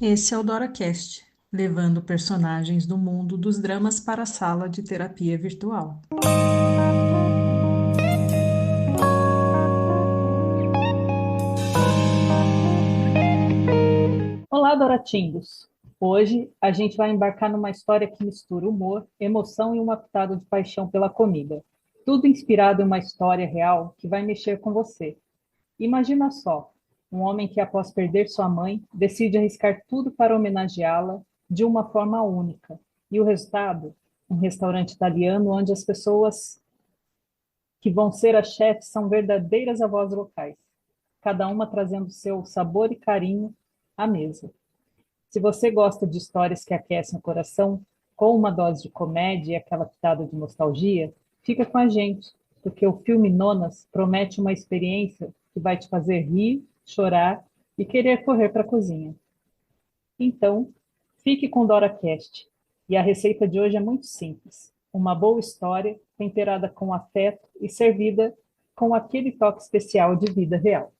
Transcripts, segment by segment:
Esse é o DoraCast, levando personagens do mundo dos dramas para a sala de terapia virtual. Olá, Doratinhos! Hoje a gente vai embarcar numa história que mistura humor, emoção e uma pitada de paixão pela comida. Tudo inspirado em uma história real que vai mexer com você. Imagina só, um homem que, após perder sua mãe, decide arriscar tudo para homenageá-la de uma forma única. E o resultado? Um restaurante italiano onde as pessoas que vão ser as chefes são verdadeiras avós locais, cada uma trazendo seu sabor e carinho à mesa. Se você gosta de histórias que aquecem o coração, com uma dose de comédia e aquela pitada de nostalgia, fica com a gente, porque o filme Nonas promete uma experiência que vai te fazer rir, chorar e querer correr para a cozinha. Então, fique com DoraCast. E a receita de hoje é muito simples. Uma boa história, temperada com afeto e servida com aquele toque especial de vida real.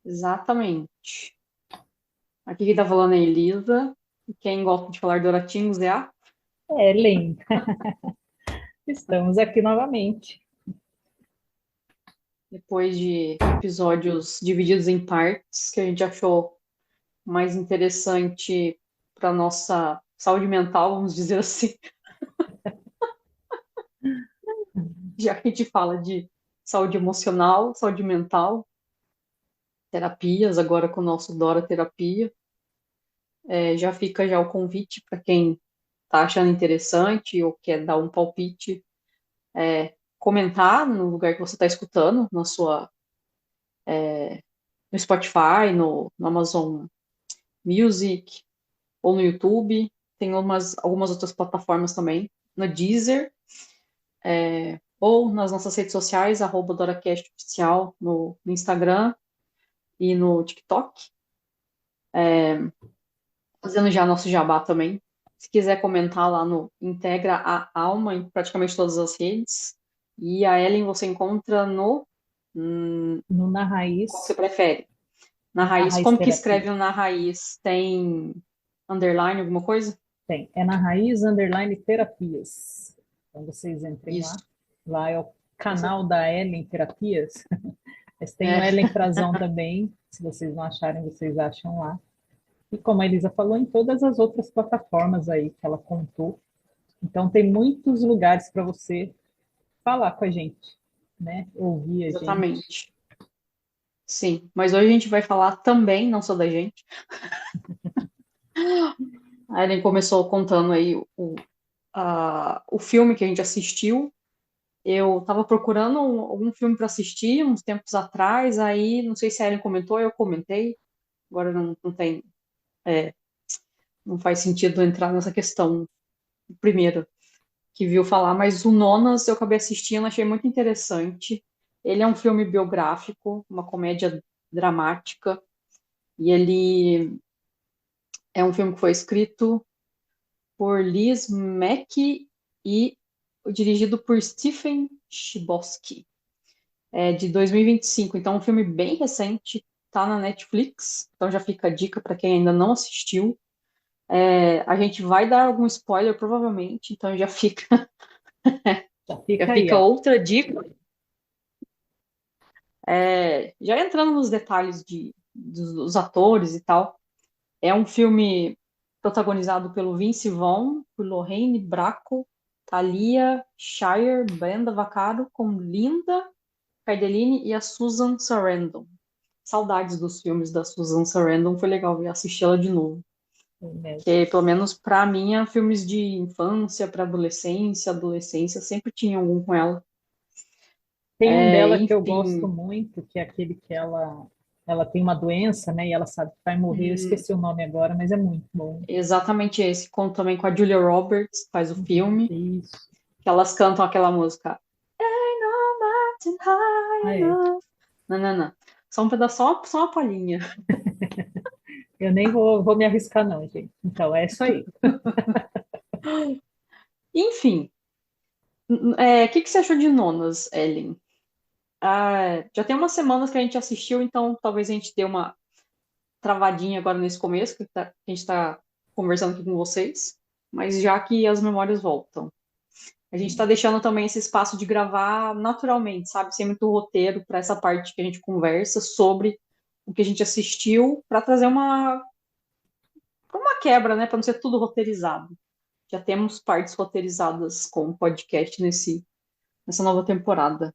Exatamente. Aqui quem tá falando é a Elisa. E quem gosta de falar de oratinhos é a. Ellen, estamos aqui novamente. Depois de episódios divididos em partes, que a gente achou mais interessante para nossa saúde mental, vamos dizer assim, já que a gente fala de saúde emocional, saúde mental, terapias, agora com o nosso Dora Terapia. Já fica já o convite para quem está achando interessante ou quer dar um palpite, comentar no lugar que você está escutando, no Spotify, no Amazon Music ou no YouTube. Tem algumas outras plataformas também, no Deezer, ou nas nossas redes sociais, @DoraCast Oficial, no Instagram e no TikTok. Fazendo já nosso jabá também. Se quiser comentar lá no Integra a Alma em praticamente todas as redes. E a Ellen você encontra no. No Na Qual que você Raiz, prefere? Na Na raiz. Raiz Como que Terapia. escreve na raiz? Tem underline, alguma coisa? Tem, é Na Raiz Underline Terapias. Então vocês entrem Isso. lá. Lá é o Você- canal da Ellen Terapias. Mas tem o É, Ellen Frazão também. Se vocês não acharem, vocês acham lá. E como a Elisa falou, em todas as outras plataformas aí que ela contou. Então tem muitos lugares para você falar com a gente, né? Ouvir a gente. exatamente. Sim. Mas hoje a gente vai falar também, não só da gente. A Ellen começou contando aí o filme que a gente assistiu. Eu estava procurando algum filme para assistir uns tempos atrás, aí não sei se a Ellen comentou, eu comentei. Agora não tem, não faz sentido entrar nessa questão primeiro que viu falar, mas o Nonas eu acabei assistindo, achei muito interessante. Ele é um filme biográfico, uma comédia dramática, e ele é um filme que foi escrito por Liz Mack e dirigido por Stephen Chbosky. De 2025, então é um filme bem recente, tá na Netflix, então já fica a dica para quem ainda não assistiu. A gente vai dar algum spoiler, provavelmente, então já fica, Já já fica aí, fica ó. outra dica. Já entrando nos detalhes dos atores e tal, é um filme protagonizado pelo Vince Vaughn, por Lorraine Bracco, Talia Shire, Brenda Vaccaro, com Linda Cardellini e a Susan Sarandon. Saudades dos filmes da Susan Sarandon, foi legal ver assistir-la de novo. Que, pelo menos para mim, filmes de infância, para adolescência, adolescência, sempre tinha algum com ela. Tem um dela que eu gosto Enfim, muito, que é aquele que ela tem uma doença, né? E ela sabe que vai morrer. Eu hum, esqueci o nome agora, mas é muito bom. exatamente esse. Conto também com a Julia Roberts, faz o Uhum, filme, isso. que elas cantam aquela música Ain't no mountain Ah, high é. enough. Não, não, não. Só um pedaço, só uma palhinha. Eu nem vou me arriscar, não, gente. Então, é isso aí. Enfim, o que você achou de Nonas, Ellen? Já tem umas semanas que a gente assistiu, então talvez a gente dê uma. travadinha agora nesse começo, que a gente está conversando aqui com vocês, mas já que as memórias voltam. A gente está deixando também esse espaço de gravar naturalmente, sabe? Sem muito roteiro para essa parte que a gente conversa sobre o que a gente assistiu, para trazer uma quebra, né? Para não ser tudo roteirizado. Já temos partes roteirizadas com o podcast nessa nova temporada.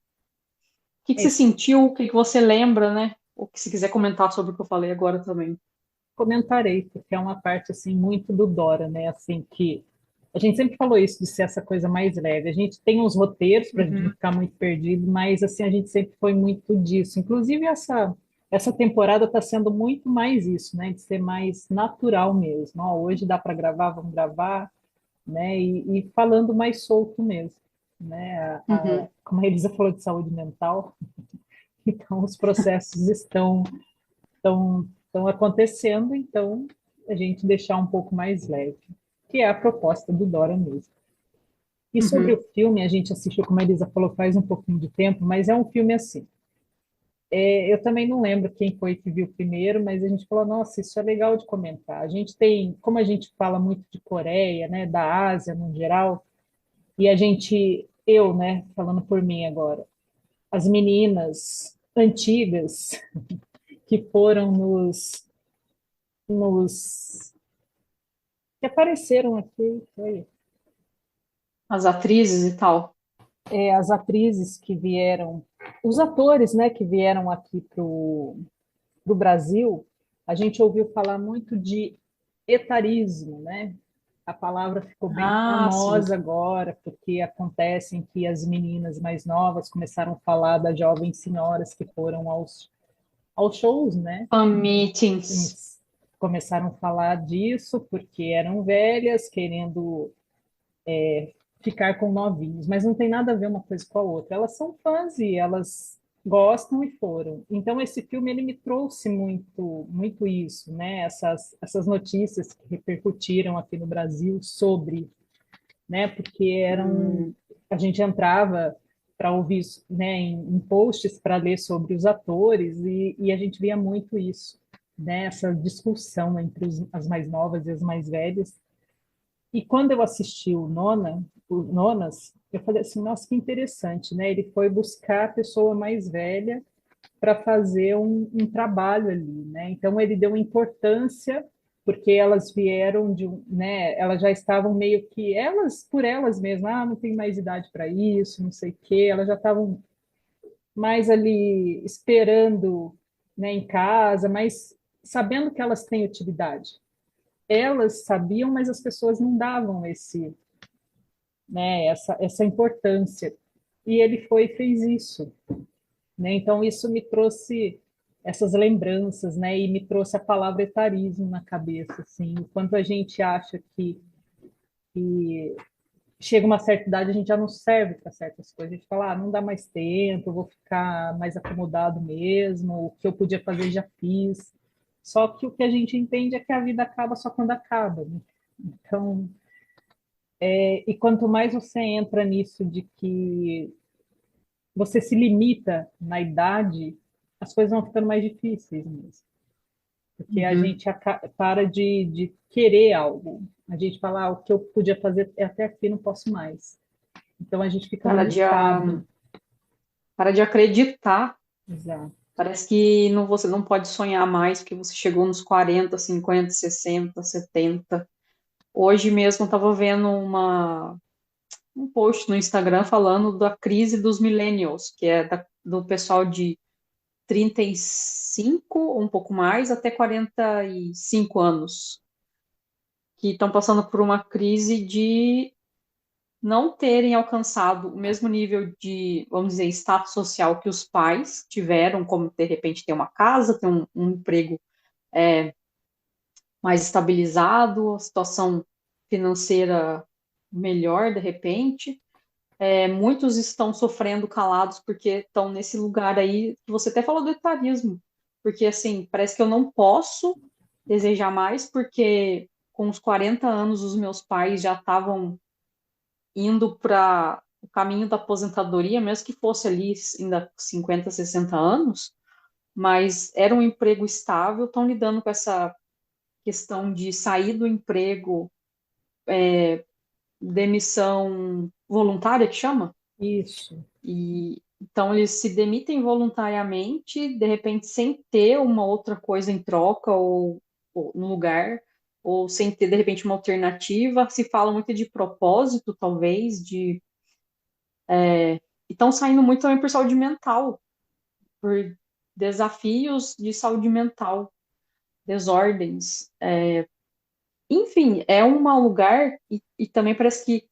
O que É, você sentiu? O que você lembra, né? Ou que se quiser comentar sobre o que eu falei agora também. comentarei, porque é uma parte assim muito do Dora, né? Assim que a gente sempre falou isso de ser essa coisa mais leve. A gente tem uns roteiros para a gente não Uhum, ficar muito perdido, mas assim a gente sempre foi muito disso. Inclusive essa temporada está sendo muito mais isso, né? De ser mais natural mesmo. Ó, hoje dá para gravar, vamos gravar, né? E falando mais solto mesmo, né? uhum, Como a Elisa falou de saúde mental, então os processos estão acontecendo, então a gente deixar um pouco mais leve, que é a proposta do Dora mesmo. E sobre uhum. o filme, a gente assistiu, como a Elisa falou, faz um pouquinho de tempo, mas é um filme assim. Eu também não lembro quem foi que viu primeiro, mas a gente falou, nossa, isso é legal de comentar. A gente tem, como a gente fala muito de Coreia, né, da Ásia no geral, e eu, né, falando por mim agora, as meninas antigas que foram nos que apareceram aqui, foi, As atrizes e tal. as atrizes que vieram, os atores, né, que vieram aqui para o Brasil, a gente ouviu falar muito de etarismo, né? A palavra ficou bem Ah, sim. famosa agora, porque acontece em que as meninas mais novas começaram a falar das jovens senhoras que foram aos shows, né? Fan meetings. Eles começaram a falar disso porque eram velhas, querendo ficar com novinhos, mas não tem nada a ver uma coisa com a outra. Elas são fãs e elas gostam e foram. Então esse filme ele me trouxe muito isso, né? Essas notícias que repercutiram aqui no Brasil sobre, né? Porque Hum, a gente entrava para ouvir, né, em posts para ler sobre os atores e a gente via muito isso, né? Essa discussão entre as mais novas e as mais velhas. E quando eu assisti o Nonas, eu falei assim, nossa, que interessante, né? Ele foi buscar a pessoa mais velha para fazer um trabalho ali, né? Então ele deu importância porque elas vieram né? Elas já estavam meio que elas por elas mesmas, não tem mais idade para isso, não sei o quê. Elas já estavam mais ali esperando, né, em casa, mas sabendo que elas têm utilidade. Elas sabiam, mas as pessoas não davam essa importância. E ele foi e fez isso, né? Então isso me trouxe essas lembranças, né? E me trouxe a palavra etarismo na cabeça, assim, o quanto a gente acha que chega uma certa idade a gente já não serve para certas coisas. A gente fala, não dá mais tempo, eu vou ficar mais acomodado mesmo, o que eu podia fazer já fiz. Só que o que a gente entende é que a vida acaba só quando acaba, né? Então, e quanto mais você entra nisso de que você se limita na idade, as coisas vão ficando mais difíceis mesmo. Porque a uhum. gente para de querer algo. A gente fala, o que eu podia fazer é até aqui, não posso mais. Então a gente fica Para de, limitado. para de acreditar. Exato. Parece que não, você não pode sonhar mais porque você chegou nos 40, 50, 60, 70. Hoje mesmo eu estava vendo um post no Instagram falando da crise dos millennials, que é do pessoal de 35, um pouco mais, até 45 anos, que estão passando por uma crise de não terem alcançado o mesmo nível de, vamos dizer, status social que os pais tiveram, como de repente ter uma casa, ter um emprego mais estabilizado, a situação financeira melhor de repente. Muitos estão sofrendo calados porque estão nesse lugar aí que você até falou do etarismo, porque assim, parece que eu não posso desejar mais porque com os 40 anos os meus pais já estavam indo para o caminho da aposentadoria, mesmo que fosse ali ainda 50, 60 anos, mas era um emprego estável, estão lidando com essa questão de sair do emprego, demissão voluntária, que chama? Isso, E então eles se demitem voluntariamente, de repente sem ter uma outra coisa em troca ou no lugar, ou sem ter de repente uma alternativa. Se fala muito de propósito, talvez, de e estão saindo muito também por saúde mental, por desafios de saúde mental, desordens. Enfim, é um lugar e também parece que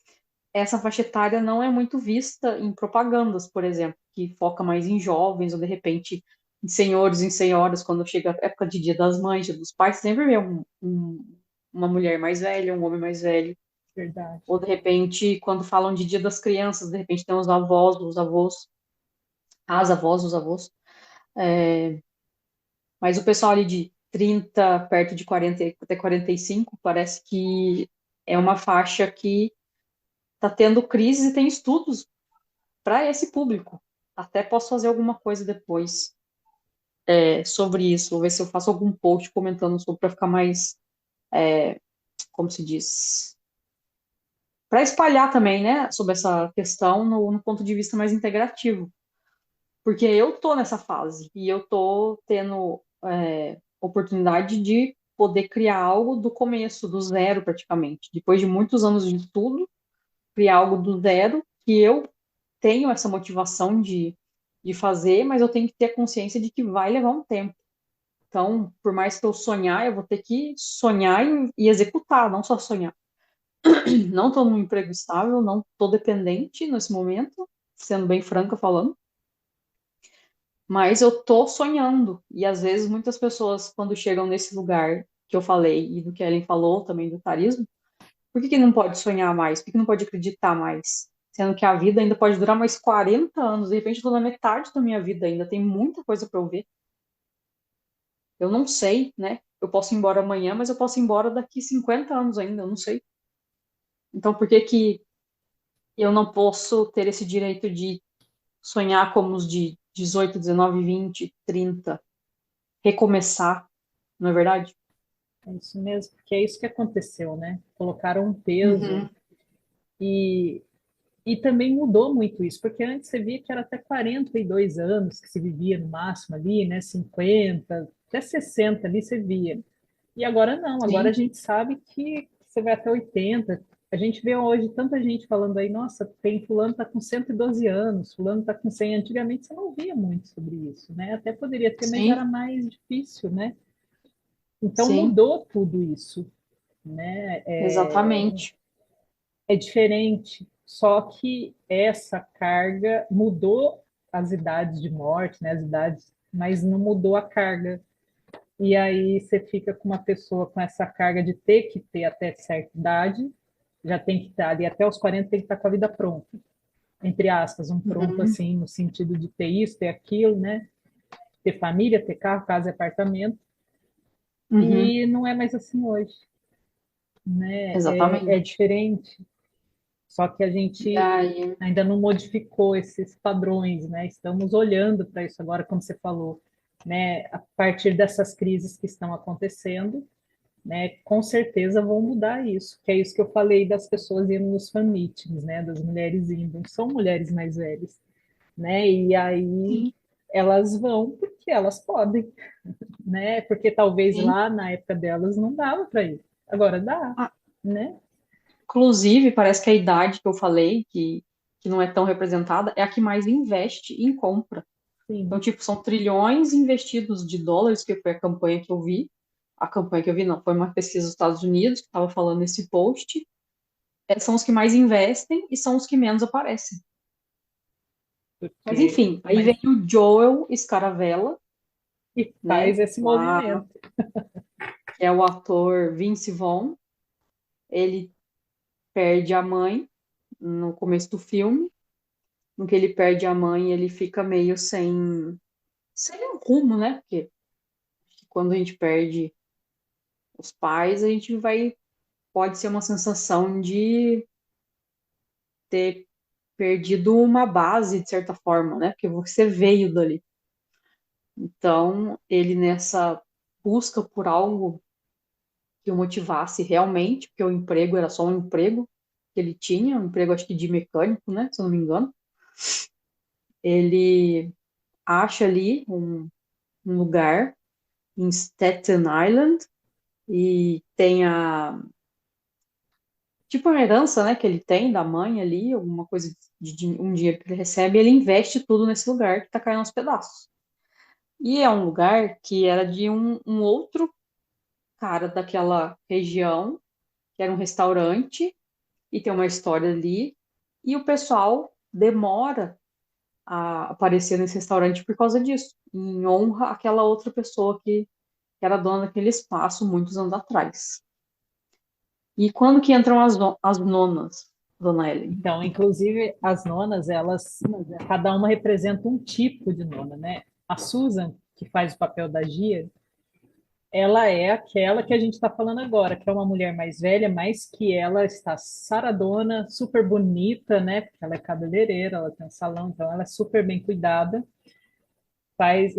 essa faixa etária não é muito vista em propagandas, por exemplo, que foca mais em jovens ou de repente em senhores e senhoras, quando chega a época de Dia das Mães, Dia dos Pais, sempre vê uma mulher mais velha, um homem mais velho. verdade. Ou de repente, quando falam de Dia das Crianças, de repente tem os avós, os avós, as avós, os avós. Mas o pessoal ali de 30, perto de 40 até 45, parece que é uma faixa que está tendo crise e tem estudos para esse público. Até posso fazer alguma coisa depois sobre isso. Vou ver se eu faço algum post comentando sobre para ficar mais, como se diz, para espalhar também, né, sobre essa questão no ponto de vista mais integrativo. Porque eu tô nessa fase e eu tô tendo oportunidade de poder criar algo do começo, do zero praticamente. Depois de muitos anos de estudo, criar algo do zero que eu tenho essa motivação de fazer, mas eu tenho que ter consciência de que vai levar um tempo. Então, por mais que eu sonhar, eu vou ter que sonhar e executar, não só sonhar. Não estou num emprego estável, não estou dependente nesse momento, sendo bem franca falando, mas eu estou sonhando. E às vezes muitas pessoas, quando chegam nesse lugar que eu falei e do que a Ellen falou também do tarismo, por que não pode sonhar mais? Por que não pode acreditar mais? Sendo que a vida ainda pode durar mais 40 anos. De repente, eu estou na metade da minha vida ainda. Tem muita coisa para eu ver. Eu não sei, né? Eu posso ir embora amanhã, mas eu posso ir embora daqui 50 anos ainda. Eu não sei. Então, por que que eu não posso ter esse direito de sonhar como os de 18, 19, 20, 30? Recomeçar, não é verdade? É isso mesmo, porque é isso que aconteceu, né? Colocaram um peso Uhum. e, e também mudou muito isso, porque antes você via que era até 42 anos que se vivia no máximo ali, né? 50, até 60 ali você via. E agora não, agora a Sim, gente sabe que você vai até 80. A gente vê hoje tanta gente falando aí, nossa, tem fulano está com 112 anos, fulano está com 100. Antigamente você não via muito sobre isso, né? Até poderia ter, mas era sim, mais difícil, né? Então sim, mudou tudo isso, né? exatamente. É diferente, só que essa carga mudou as idades de morte, né? As idades, mas não mudou a carga. E aí você fica com uma pessoa com essa carga de ter que ter até certa idade, já tem que estar ali até os 40, tem que estar com a vida pronta. Entre aspas, um pronto Uhum, assim, no sentido de ter isso, ter aquilo, né? Ter família, ter carro, casa e apartamento. uhum, E não é mais assim hoje, né? É exatamente. diferente. Só que a E gente aí, ainda não modificou esses padrões, né? Estamos olhando para isso agora, como você falou, né? A partir dessas crises que estão acontecendo, né? Com certeza vão mudar isso, que é isso que eu falei das pessoas indo nos fan meetings, né? Das mulheres indo, são mulheres mais velhas, né? E aí sim, elas vão porque elas podem, né? Porque talvez sim. lá na época delas não dava para ir, agora dá, Ah, né? inclusive, parece que a idade que eu falei, que não é tão representada, é a que mais investe em compra. Então, Sim, tipo, são trilhões investidos de dólares, que foi a campanha que eu vi. A campanha que eu vi, não, foi uma pesquisa dos Estados Unidos que estava falando nesse post. São os que mais investem e são os que menos aparecem. Mas, porque enfim, aí mas vem o Joel Scaravella, e faz né? esse Lá, movimento. que é o ator Vince Vaughn. Ele perde a mãe no começo do filme. No que ele perde a mãe, ele fica meio sem um rumo, né? Porque quando a gente perde os pais, a gente vai, pode ser uma sensação de ter perdido uma base, de certa forma, né? Porque você veio dali. Então, ele nessa busca por algo que o motivasse realmente, porque o emprego era só um emprego que ele tinha, um emprego acho que de mecânico, né, se eu não me engano. Ele acha ali um lugar em Staten Island e tem tipo uma herança, né, que ele tem da mãe ali, alguma coisa um dinheiro que ele recebe, e ele investe tudo nesse lugar que tá caindo aos pedaços. E é um lugar que era de um outro cara daquela região, que era um restaurante, e tem uma história ali, e o pessoal demora a aparecer nesse restaurante por causa disso, em honra àquela outra pessoa que era dona daquele espaço muitos anos atrás. E quando que entram as nonas, dona Ellen? Então, inclusive, as nonas, elas, cada uma representa um tipo de nona, né? A Susan, que faz o papel da Gia, ela é aquela que a gente está falando agora, que é uma mulher mais velha, mas que ela está saradona, super bonita, né? Porque ela é cabeleireira, ela tem um salão, então ela é super bem cuidada.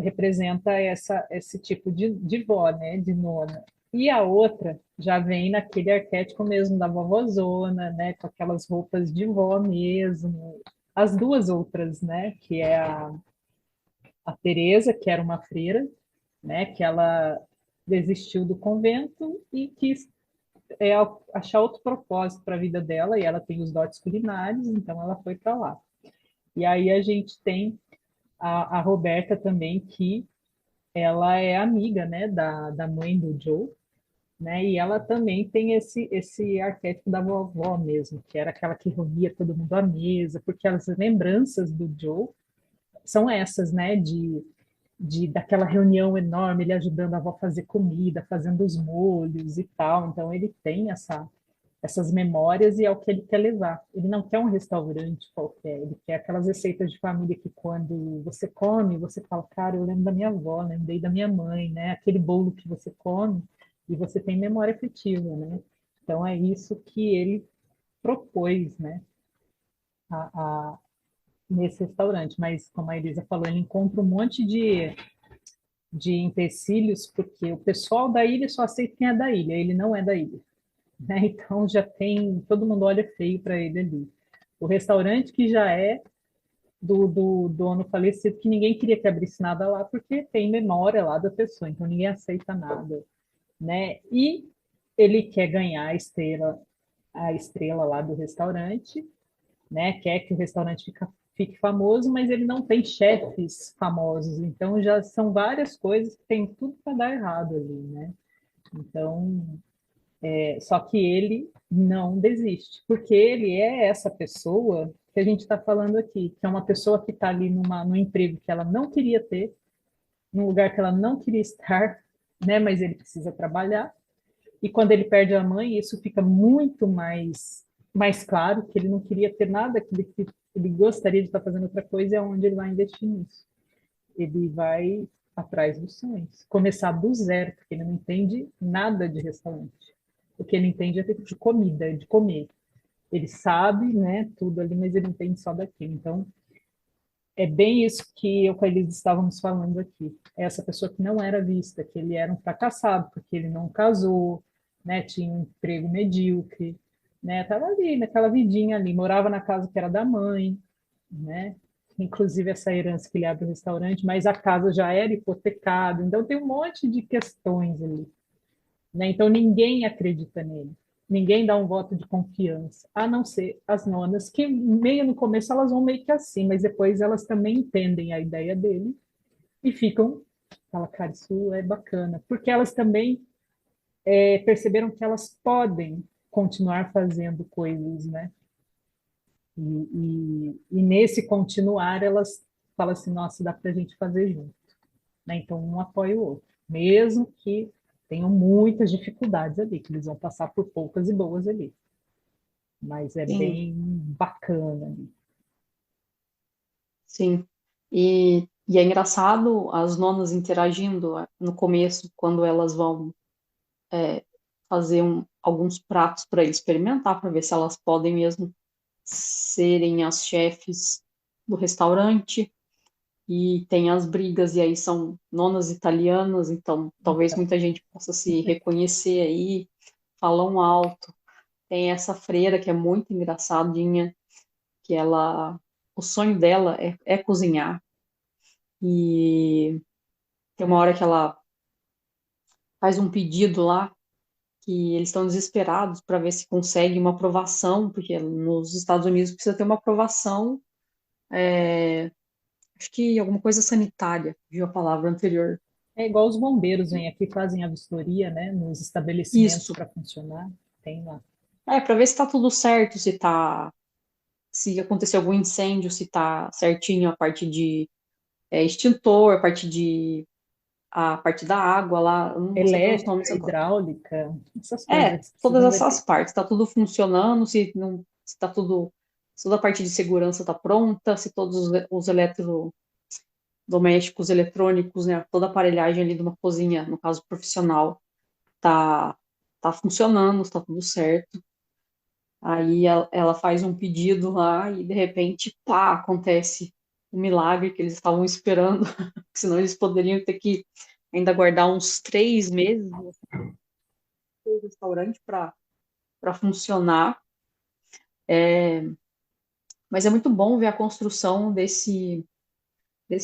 Representa esse tipo de vó, né? De nona. E a outra já vem naquele arquétipo mesmo da vovózona, né? Com aquelas roupas de vó mesmo. As duas outras, né? Que é a Teresa, que era uma freira, né? Que ela desistiu do convento e quis achar outro propósito para a vida dela, e ela tem os dotes culinários, então ela foi para lá. E aí a gente tem a Roberta também, que ela é amiga, né, da mãe do Joe, né, e ela também tem esse arquétipo da vovó mesmo, que era aquela que reunia todo mundo à mesa, porque as lembranças do Joe são essas, né, daquela reunião enorme, ele ajudando a avó a fazer comida, fazendo os molhos e tal. Então ele tem essas memórias e é o que ele quer levar. Ele não quer um restaurante qualquer, ele quer aquelas receitas de família que quando você come, você fala, cara, eu lembro da minha avó, lembrei da minha mãe, né? Aquele bolo que você come e você tem memória afetiva, né? Então é isso que ele propôs, né? A, a, nesse restaurante. Mas, como a Elisa falou, ele encontra um monte de empecilhos, porque o pessoal da ilha só aceita quem é da ilha, ele não é da ilha. Né? Então já tem, todo mundo olha feio para ele ali. O restaurante que já é do dono falecido, que ninguém queria que abrisse nada lá, porque tem memória lá da pessoa, então ninguém aceita nada. Né? E ele quer ganhar a estrela lá do restaurante, né? Quer que o restaurante fique famoso, mas ele não tem chefes famosos, então já são várias coisas que tem tudo para dar errado ali, né? Então, só que ele não desiste, porque ele é essa pessoa que a gente está falando aqui, que é uma pessoa que está ali num emprego que ela não queria ter, num lugar que ela não queria estar, né? Mas ele precisa trabalhar. E quando ele perde a mãe, isso fica muito mais claro que ele não queria ter nada, que ele gostaria de estar fazendo outra coisa, e é onde ele vai investir nisso. Ele vai atrás dos sonhos, começar do zero, porque ele não entende nada de restaurante. O que ele entende é de comida, de comer. Ele sabe, né, tudo ali, mas ele entende só daquilo. Então, é bem isso que eu com a Elisa estávamos falando aqui. Essa pessoa que não era vista, que ele era um fracassado, porque ele não casou, né, tinha um emprego medíocre, né, estava ali, naquela vidinha ali, morava na casa que era da mãe, né, inclusive essa herança que ele abre o restaurante, mas a casa já era hipotecada, então tem um monte de questões ali, né? Então ninguém acredita nele, ninguém dá um voto de confiança, a não ser as nonas, que meio no começo elas vão meio que assim, mas depois elas também entendem a ideia dele e ficam, fala, cara, isso é bacana, porque elas também perceberam que elas podem continuar fazendo coisas, né? E nesse continuar elas falam assim, nossa, dá para a gente fazer junto, né? Então um apoia o outro, mesmo que tenham muitas dificuldades ali, que eles vão passar por poucas e boas ali, mas é Sim, bem bacana ali. sim. E é engraçado as nonas interagindo no começo, quando elas vão fazer alguns pratos para ele experimentar, para ver se elas podem mesmo serem as chefes do restaurante. e tem as brigas, e aí são nonas italianas, então talvez Então, muita gente possa se reconhecer aí, falam alto. Tem essa freira que é muito engraçadinha, que o sonho dela é cozinhar, e tem uma hora que ela faz um pedido lá, que eles estão desesperados para ver se consegue uma aprovação, porque nos Estados Unidos precisa ter uma aprovação, acho que alguma coisa sanitária, viu a palavra anterior. é igual os bombeiros vêm aqui, fazem a vistoria, né, nos estabelecimentos Isso. para funcionar. Tem lá. Para ver se está tudo certo, se aconteceu algum incêndio, se está certinho a parte de extintor, a parte da água lá, eu não vou saber os nomes Elétrica, agora. hidráulica, essas coisas que Todas precisam essas verificar. partes, está tudo funcionando, se não, se tá tudo, se toda a parte de segurança está pronta, se todos os eletrodomésticos, eletrônicos, né, toda a aparelhagem ali de uma cozinha, no caso profissional, tá, tá funcionando, está tudo certo. Aí ela faz um pedido lá e de repente, pá, acontece o milagre que eles estavam esperando, senão eles poderiam ter que ainda guardar uns 3 meses o restaurante para funcionar. Mas é muito bom ver a construção desse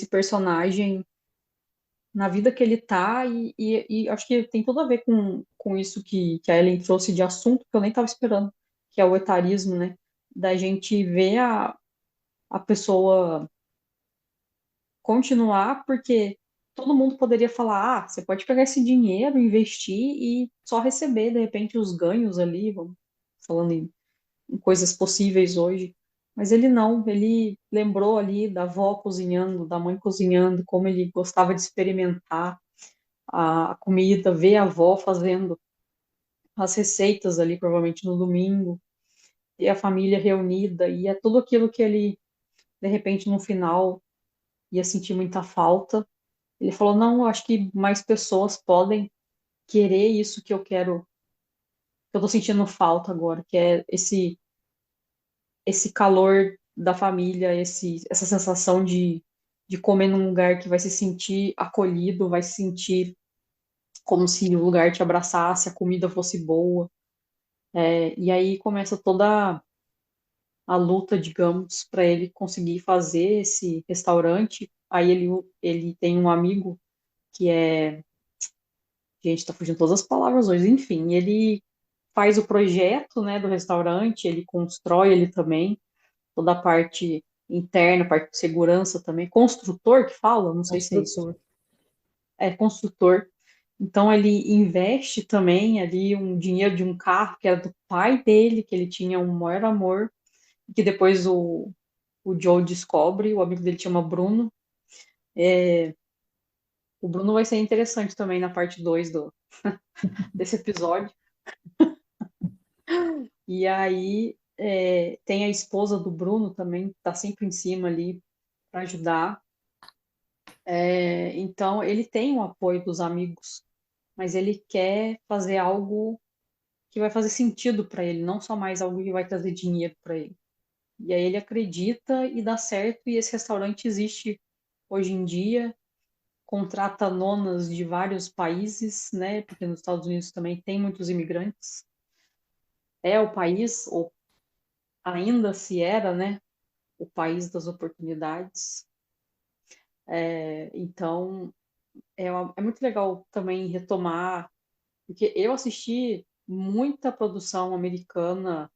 personagem na vida que ele tá, e acho que tem tudo a ver com isso que a Ellen trouxe de assunto que eu nem estava esperando, que é o etarismo, né? Da gente ver a pessoa continuar, porque todo mundo poderia falar, você pode pegar esse dinheiro, investir e só receber, de repente, os ganhos ali, vamos falando em coisas possíveis hoje. Mas ele não, ele lembrou ali da avó cozinhando, da mãe cozinhando, como ele gostava de experimentar a comida, ver a avó fazendo as receitas ali, provavelmente no domingo, e a família reunida, e é tudo aquilo que ele, de repente, no final, ia sentir muita falta. Ele falou: não, eu acho que mais pessoas podem querer isso que eu quero, que eu tô sentindo falta agora, que é esse calor da família, essa sensação de comer num lugar que vai se sentir acolhido, vai se sentir como se o lugar te abraçasse, a comida fosse boa. E aí começa toda a luta, digamos, para ele conseguir fazer esse restaurante. Aí ele tem um amigo que é. Gente, tá fugindo todas as palavras hoje. Enfim, ele faz o projeto, né, do restaurante, ele constrói ele também, toda a parte interna, parte de segurança também. Construtor que fala? Não sei se é isso. Construtor. É construtor. Então ele investe também ali um dinheiro de um carro que era do pai dele, que ele tinha um maior amor, que depois o Joe descobre, o amigo dele chama Bruno. O Bruno vai ser interessante também na parte 2 desse episódio. E aí tem a esposa do Bruno também, que está sempre em cima ali para ajudar. Então ele tem o apoio dos amigos, mas ele quer fazer algo que vai fazer sentido para ele, não só mais algo que vai trazer dinheiro para ele. E aí ele acredita e dá certo, e esse restaurante existe hoje em dia, contrata nonas de vários países, né? Porque nos Estados Unidos também tem muitos imigrantes. É o país, ou ainda se era, né? O país das oportunidades. Então, é muito legal também retomar, porque eu assisti muita produção americana,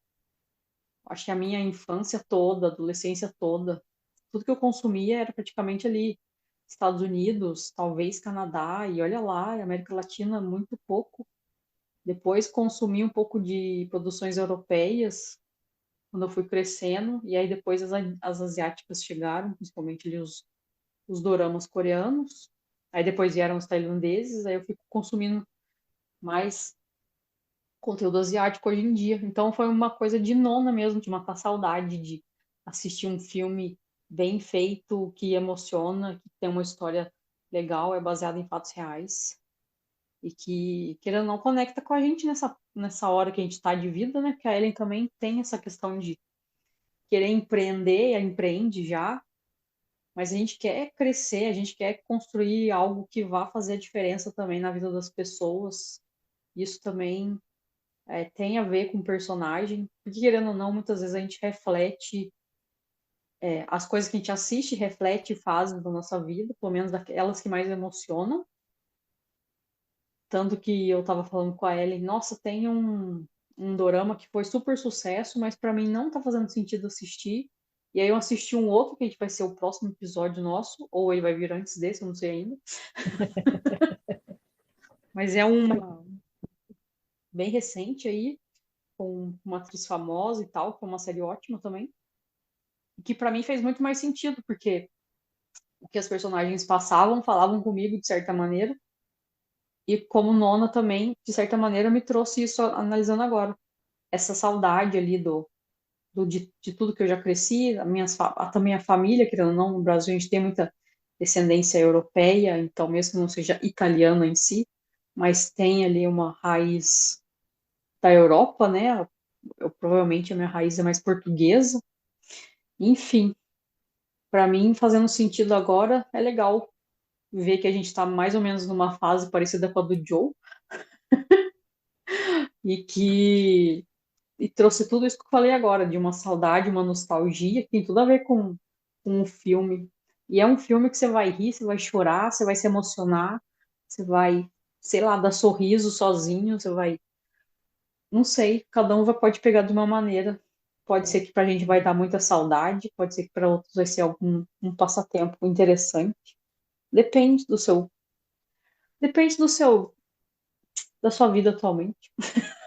acho que a minha infância toda, adolescência toda, tudo que eu consumia era praticamente ali, Estados Unidos, talvez Canadá, e olha lá, América Latina, muito pouco. Depois consumi um pouco de produções europeias, quando eu fui crescendo, e aí depois as asiáticas chegaram, principalmente ali os doramas coreanos, aí depois vieram os tailandeses, aí eu fico consumindo mais conteúdo asiático hoje em dia. Então foi uma coisa de nona mesmo, de matar saudade, de assistir um filme bem feito, que emociona, que tem uma história legal, é baseado em fatos reais e que, querendo ou não, conecta com a gente nessa hora que a gente está de vida, né? Porque a Ellen também tem essa questão de querer empreender, e empreende já, mas a gente quer crescer, a gente quer construir algo que vá fazer a diferença também na vida das pessoas. Isso também tem a ver com o personagem, porque querendo ou não, muitas vezes a gente reflete, as coisas que a gente assiste, reflete fases da nossa vida, pelo menos aquelas que mais emocionam. Tanto que eu tava falando com a Ellen, nossa, tem um dorama que foi super sucesso, mas pra mim não tá fazendo sentido assistir. E aí eu assisti um outro que a gente vai ser o próximo episódio nosso, ou ele vai vir antes desse, eu não sei ainda. Mas é uma bem recente aí, com uma atriz famosa e tal, que é uma série ótima também. E que pra mim fez muito mais sentido, porque o que as personagens passavam, falavam comigo de certa maneira. E como nona também, de certa maneira, me trouxe isso analisando agora. Essa saudade ali de tudo que eu já cresci, também a família, querendo ou não, no Brasil a gente tem muita descendência europeia, então mesmo que não seja italiana em si, mas tem ali uma raiz da Europa, né? Provavelmente a minha raiz é mais portuguesa. Enfim, para mim, fazendo sentido agora, é legal ver que a gente está mais ou menos numa fase parecida com a do Joe, e trouxe tudo isso que eu falei agora, de uma saudade, uma nostalgia, que tem tudo a ver com o filme. E é um filme que você vai rir, você vai chorar, você vai se emocionar, você vai, sei lá, dar sorriso sozinho, você vai. Não sei, cada um pode pegar de uma maneira. Pode ser que pra gente vai dar muita saudade, pode ser que para outros vai ser um passatempo interessante. Depende do seu. Depende da sua vida atualmente,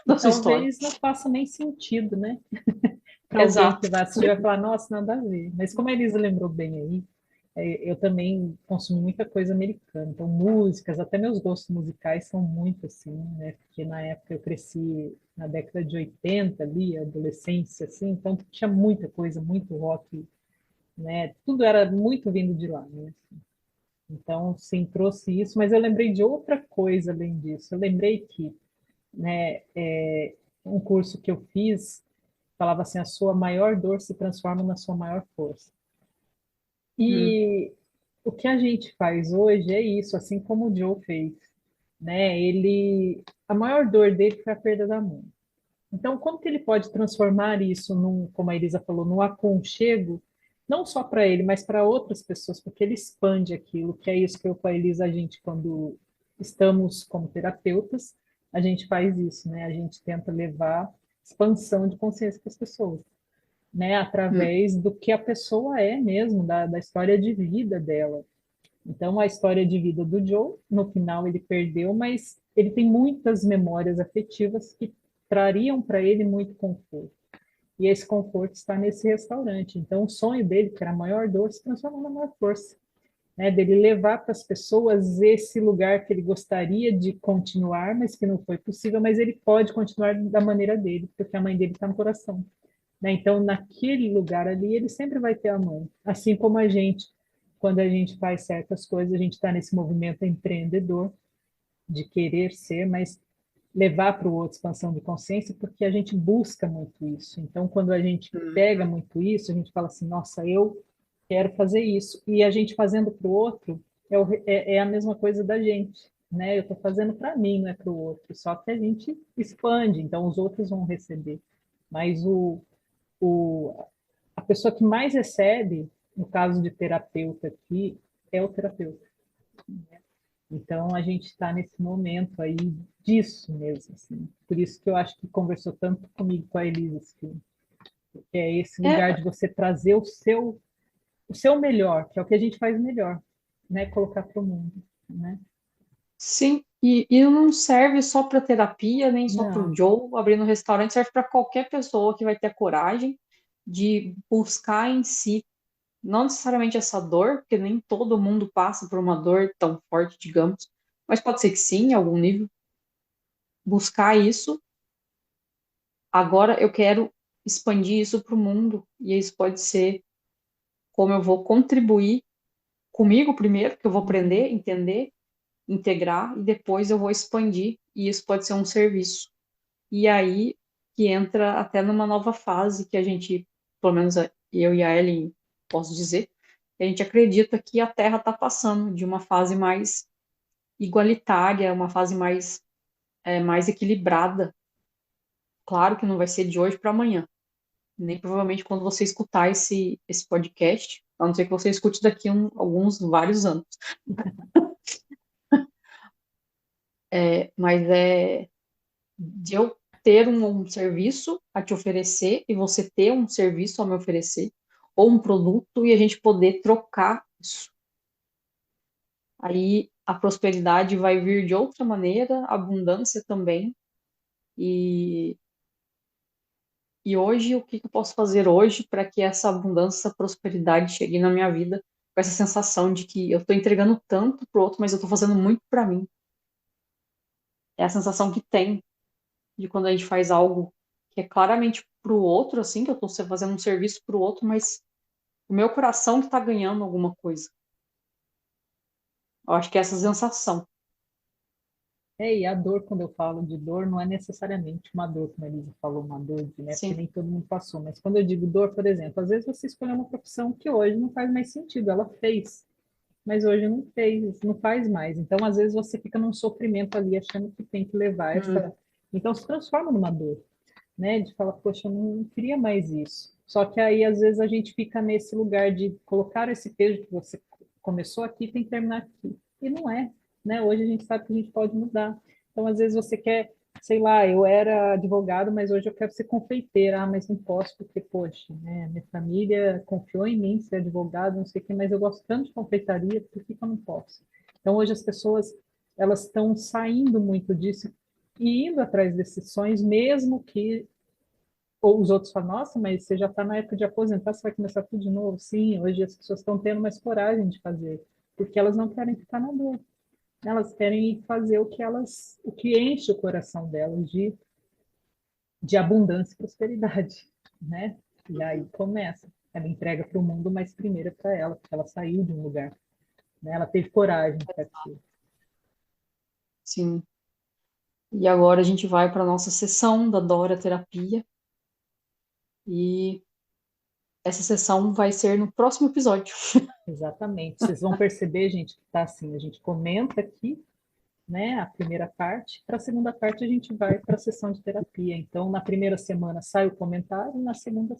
E da sua história. talvez não faça nem sentido, né? Para alguém Exato. que vai assistir vai falar, nossa, nada a ver. Mas como a Elisa lembrou bem aí, eu também consumo muita coisa americana. Então, músicas, até meus gostos musicais são muito assim, né? Porque na época eu cresci na década de 80 ali, adolescência, assim, então tinha muita coisa, muito rock, né? Tudo era muito vindo de lá, né? Então, sim, trouxe isso, mas eu lembrei de outra coisa além disso. Eu lembrei que, né, um curso que eu fiz falava assim, a sua maior dor se transforma na sua maior força. Hum, E o que a gente faz hoje é isso, assim como o Joe fez, né? A maior dor dele foi a perda da mãe. Então, como que ele pode transformar isso num, como a Elisa falou, num aconchego, não só para ele, mas para outras pessoas, porque ele expande aquilo, que é isso que eu com a Elisa, a gente, quando estamos como terapeutas, a gente faz isso, né? A gente tenta levar expansão de consciência para as pessoas, né? hum, Através do que a pessoa é mesmo, da história de vida dela. Então, a história de vida do Joe, no final ele perdeu, mas ele tem muitas memórias afetivas que trariam para ele muito conforto. E esse conforto está nesse restaurante. Então, o sonho dele, que era a maior dor, se transformou na maior força, né? Dele levar para as pessoas esse lugar que ele gostaria de continuar, mas que não foi possível, mas ele pode continuar da maneira dele, porque a mãe dele está no coração, né? Então, naquele lugar ali, ele sempre vai ter a mãe. Assim como a gente, quando a gente faz certas coisas, a gente está nesse movimento empreendedor de querer ser, mas levar para o outro expansão de consciência, porque a gente busca muito isso. Então, quando a gente hum. pega muito isso, a gente fala assim: nossa, eu quero fazer isso. E a gente fazendo para o outro é a mesma coisa da gente. Né? Eu estou fazendo para mim, não é para o outro. Só que a gente expande, então os outros vão receber. Mas o, a pessoa que mais recebe, no caso de terapeuta aqui, é o terapeuta. Então, a gente está nesse momento aí disso mesmo, assim. Por isso que eu acho que conversou tanto comigo com a Elisa, assim, que é esse lugar É, de você trazer o seu melhor, que é o que a gente faz melhor, né? Colocar para o mundo, né? sim, e não serve só para terapia, nem só para o Não, Joe abrindo um restaurante, serve para qualquer pessoa que vai ter a coragem de buscar em si, não necessariamente essa dor, porque nem todo mundo passa por uma dor tão forte, digamos, mas pode ser que sim, em algum nível, buscar isso. Agora eu quero expandir isso para o mundo, e isso pode ser como eu vou contribuir comigo primeiro, que eu vou aprender, entender, integrar, e depois eu vou expandir, e isso pode ser um serviço. E aí que entra até numa nova fase que a gente, pelo menos eu e a Ellen, posso dizer, a gente acredita que a Terra está passando de uma fase mais igualitária, uma fase mais equilibrada. Claro que não vai ser de hoje para amanhã, nem provavelmente quando você escutar esse podcast, a não ser que você escute daqui alguns, vários anos. Mas é de eu ter um serviço a te oferecer e você ter um serviço a me oferecer, ou um produto, e a gente poder trocar isso. Aí a prosperidade vai vir de outra maneira, a abundância também. E, e hoje, o que eu posso fazer hoje para que essa abundância, essa prosperidade chegue na minha vida com essa sensação de que eu estou entregando tanto pro outro, mas eu estou fazendo muito para mim. É a sensação que tem de quando a gente faz algo que é claramente pro outro, assim, que eu estou fazendo um serviço pro outro, mas o meu coração que está ganhando alguma coisa. Eu acho que é essa sensação. E a dor, quando eu falo de dor, não é necessariamente uma dor, como a Elisa falou, uma dor de, né, porque Sim. nem todo mundo passou. Mas quando eu digo dor, por exemplo, às vezes você escolheu uma profissão que hoje não faz mais sentido, ela fez, mas hoje não fez, não faz mais. Então, às vezes você fica num sofrimento ali, achando que tem que levar Hum, essa. Então, se transforma numa dor, né? De falar, poxa, eu não queria mais isso. Só que aí, às vezes, a gente fica nesse lugar de colocar esse peso que você começou aqui, tem que terminar aqui. E não é, né? Hoje a gente sabe que a gente pode mudar. Então, às vezes, você quer, sei lá, eu era advogado, mas hoje eu quero ser confeiteira. Ah, mas não posso, porque, poxa, né? Minha família confiou em mim ser advogado, não sei o quê, mas eu gosto tanto de confeitaria, por que que eu não posso? Então, hoje as pessoas, elas estão saindo muito disso e indo atrás desses sonhos, mesmo que ou os outros falam, nossa, mas você já está na época de aposentar, você vai começar tudo de novo? Sim, hoje as pessoas estão tendo mais coragem de fazer, porque elas não querem ficar na dor. Elas querem fazer o que enche o coração delas de abundância e prosperidade, né? E aí começa. Ela entrega para o mundo, mas primeiro é para ela, porque ela saiu de um lugar, né? Ela teve coragem para aquilo. sim. E agora a gente vai para a nossa sessão da Dora Terapia. E essa sessão vai ser no próximo episódio. Exatamente. Vocês vão perceber, gente, que tá assim, a gente comenta aqui, né, a primeira parte. Para a segunda parte, a gente vai para a sessão de terapia. Então, na primeira semana sai o comentário, na segunda,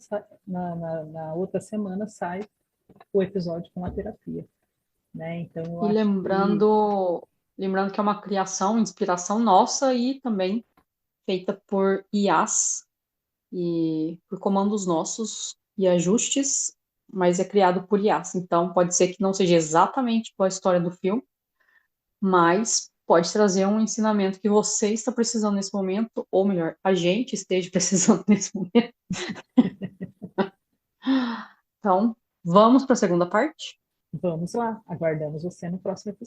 na outra semana sai o episódio com a terapia. Né? Então, eu E acho que lembrando que é uma criação, inspiração nossa e também feita por IAs e por comandos nossos e ajustes, mas é criado por IAs. Então, pode ser que não seja exatamente igual a história do filme, mas pode trazer um ensinamento que você está precisando nesse momento, ou melhor, a gente esteja precisando nesse momento. Então, vamos para a segunda parte? vamos lá, aguardamos você no próximo episódio.